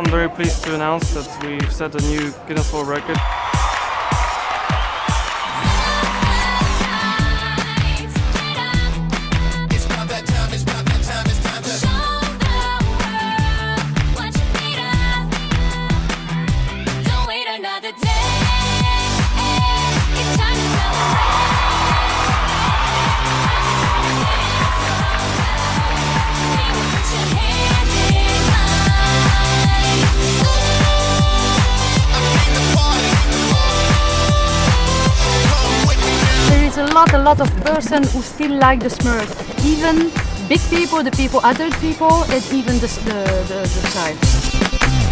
I'm very pleased to announce that we've set a new Guinness World Record. A lot of person who still like the Smurf, even big people, the adult people, and even the child.